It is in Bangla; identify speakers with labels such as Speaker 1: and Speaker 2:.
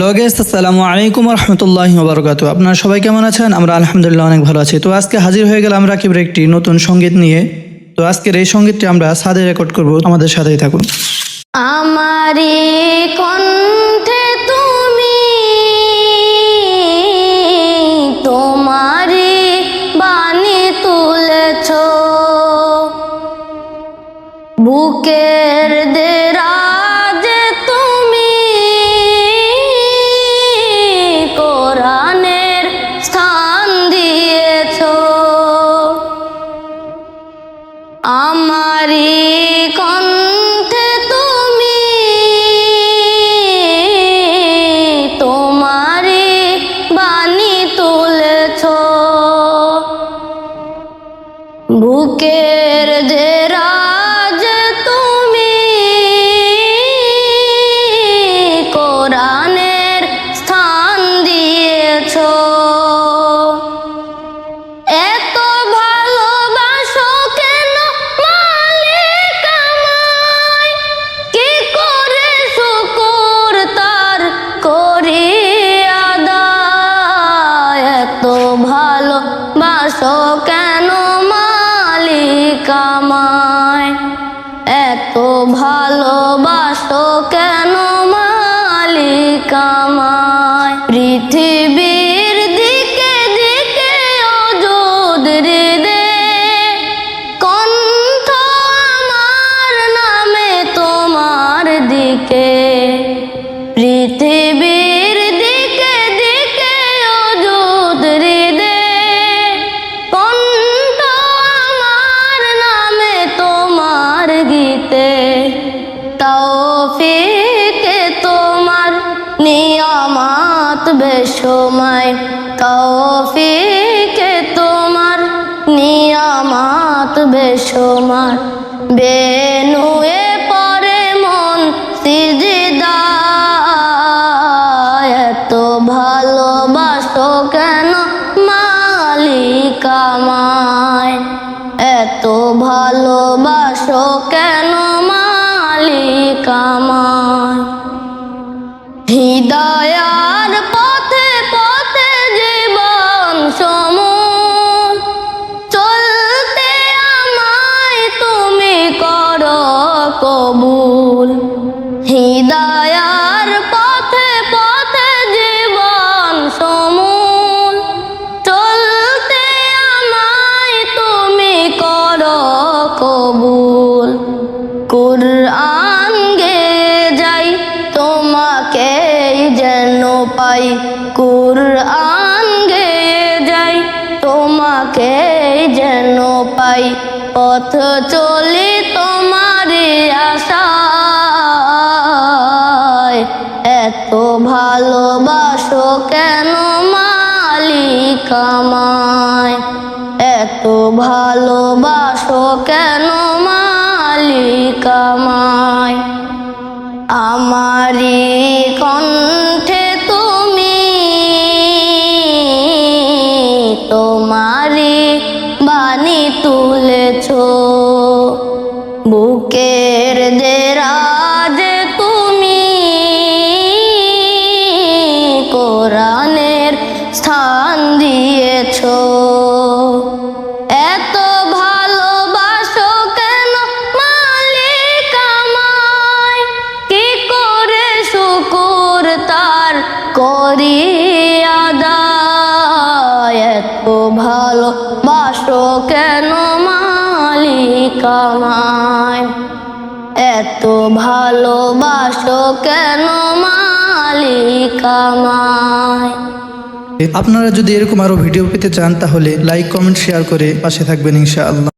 Speaker 1: হ্যালো গাইস, আসসালামু আলাইকুম ওয়া রাহমাতুল্লাহি ওয়া বারাকাতুহু। আপনারা সবাই কেমন আছেন? আমরা আলহামদুলিল্লাহ অনেক ভালো আছি। তো আজকে হাজির হয়ে গেলাম রাকিবের একটি নতুন সঙ্গীত নিয়ে। তো আজকের এই সঙ্গীতটি আমরা ছাদে রেকর্ড করব, আমাদের সাথেই থাকুন।
Speaker 2: আমারি কণ্ঠে তুমি তোমারি বাণী তুলেছ, বুকের দেরাজে তুমি কোরআনের স্থান দিয়েছ। আমারি কণ্ঠে তুমি তোমারি বাণী তুলেছ, বুকের দেরাজ তুমি কোরআনের স্থান দিয়েছ। এত ভালোবাসো কেন মালিক আমায়, কি করে শুকর তার করি আদায়। এত ভালোবাসো কেন মালিক আমায়, এত ভালোবাসো কেন মালিক আমায়। পৃথিবীর দিকে দিকে অযুদ হৃদে কণ্ঠ আমার নামে তোমার দিকে। পৃথিবীর দিকে দিকে অযুদ হৃদে কণ্ঠ আমার নামে তোমার গীতে। তৌফিকে তোমার নিয়ামত বেশময়, তৌফিকে তোমার নিয়ামত বেশময়। বেনুয়ে পরে মন সিজদায়, এত ভালোবাসো কেন মালিক আমায়, এত ভালোবাসো কেন মালিক আমায়। হৃদয়ার পথে পথে জীবন সমূহ চলতে আমায় তুমি করো কবুল। হৃদয়ার পথে পথে জীবন সমূহ চলতে আমায় তুমি করো কবুল। কুরআন গেয়ে যাই তোমাকেই যেন পাই, কুরআন গেয়ে যাই তোমাকেই যেন পাই। পথ চলি তোমারই আশায়, এত ভালোবাসো কেন মালিক আমায়, এত ভালোবাসো কেন মালিক আমায়। আমারি কণ্ঠে তুমি তোমারি বাণী তুলেছ, বুকের দেরাজে তুমি কোরআনের স্থান দিয়েছ। এত ভালোবাসো কেন মালিক আমায়, কি করে শুকর তার করি আদায়। এত ভালোবাসো কেন মালিক আমায়, এত ভালোবাসো কেন মালিক আমায়।
Speaker 1: আপনারা যদি এরকম আরো ভিডিও পেতে চান তাহলে লাইক, কমেন্ট, শেয়ার করে পাশে থাকবেন ইনশাআল্লাহ।